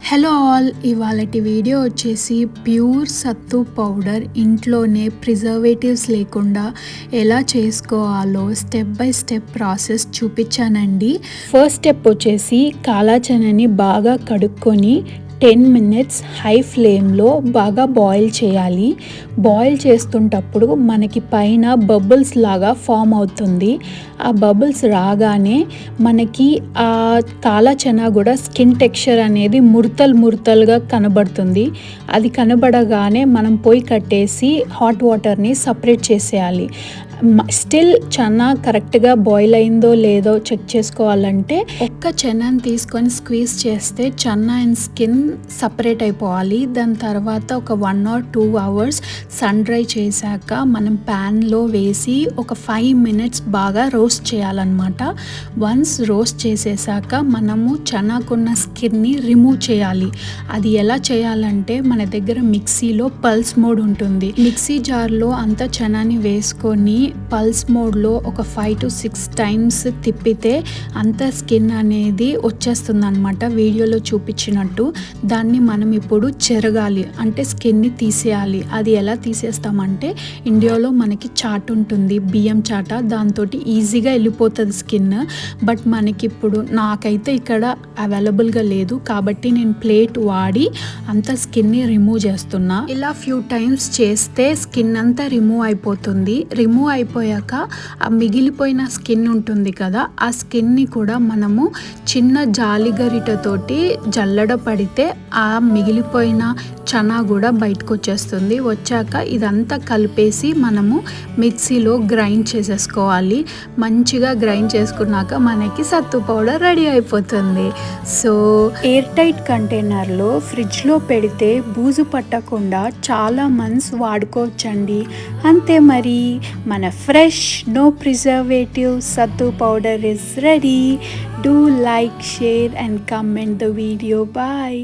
Hello all, ఇవాళటి video వచ్చేసి pure sattu powder ఇంట్లోనే ప్రిజర్వేటివ్స్ లేకుండా ఎలా చేసుకోవాలో స్టెప్ బై స్టెప్ ప్రాసెస్ చూపించానండి. ఫస్ట్ స్టెప్ వచ్చేసి కాలా చనాని బాగా కడుక్కొని 10 minutes హై ఫ్లేమ్లో బాగా బాయిల్ చేయాలి. బాయిల్ చేస్తుంటప్పుడు మనకి పైన బబుల్స్ లాగా ఫామ్ అవుతుంది. ఆ బబుల్స్ రాగానే మనకి ఆ కాలా చనా కూడా స్కిన్ టెక్స్చర్ అనేది ముడతలుగా కనబడుతుంది. అది కనబడగానే మనం పొయ్యి కట్టేసి హాట్ వాటర్ని సపరేట్ చేసేయాలి. స్టిల్ చనా కరెక్ట్గా బాయిల్ అయిందో లేదో చెక్ చేసుకోవాలంటే ఒక్క చనాని తీసుకొని స్క్వీజ్ చేస్తే చనా అండ్ స్కిన్ సపరేట్ అయిపోవాలి. దాని తర్వాత ఒక 1 or 2 hours సన్ డ్రై చేశాక మనం ప్యాన్లో వేసి ఒక 5 minutes బాగా రోస్ట్ చేయాలన్నమాట. వన్స్ రోస్ట్ చేసేసాక మనము చనాకున్న స్కిన్ని రిమూవ్ చేయాలి. అది ఎలా చేయాలంటే మన దగ్గర మిక్సీలో పల్స్ మోడ్ ఉంటుంది. మిక్సీ జార్లో అంతా చనాని వేసుకొని పల్స్ మోడ్లో ఒక 5 to 6 times తిప్పితే అంత స్కిన్ అనేది వచ్చేస్తుంది అనమాట, వీడియోలో చూపించినట్టు. దాన్ని మనం ఇప్పుడు చెరగాలి, అంటే స్కిన్ని తీసేయాలి. అది ఎలా తీసేస్తామంటే ఇండియాలో మనకి చాట్ ఉంటుంది, బియ్యం చాట, దాంతో ఈజీగా వెళ్ళిపోతుంది స్కిన్. బట్ మనకి ఇప్పుడు నాకైతే ఇక్కడ అవైలబుల్గా లేదు కాబట్టి నేను ప్లేట్ వాడి అంత స్కిన్ని రిమూవ్ చేస్తున్నా. ఇలా ఫ్యూ టైమ్స్ చేస్తే స్కిన్ అంతా రిమూవ్ అయిపోతుంది. రిమూవ్ అయిపోయాక ఆ మిగిలిపోయిన స్కిన్ ఉంటుంది కదా, ఆ స్కిన్ని కూడా మనము చిన్న జాలిగరిటతోటి జల్లడ పడితే ఆ మిగిలిపోయిన చనా కూడా బయటకు వచ్చేస్తుంది. వచ్చాక ఇదంతా కలిపేసి మనము మిక్సీలో గ్రైండ్ చేసేసుకోవాలి. మంచిగా గ్రైండ్ చేసుకున్నాక మనకి సత్తు పౌడర్ రెడీ అయిపోతుంది. సో ఎయిర్ టైట్ కంటైనర్లో ఫ్రిడ్జ్లో పెడితే బూజు పట్టకుండా చాలా మంత్స్ వాడుకోవచ్చండి. అంతే మరి, మన ఫ్రెష్ నో ప్రిజర్వేటివ్ సత్తు powder is ready. Do like, share and comment the video. Bye.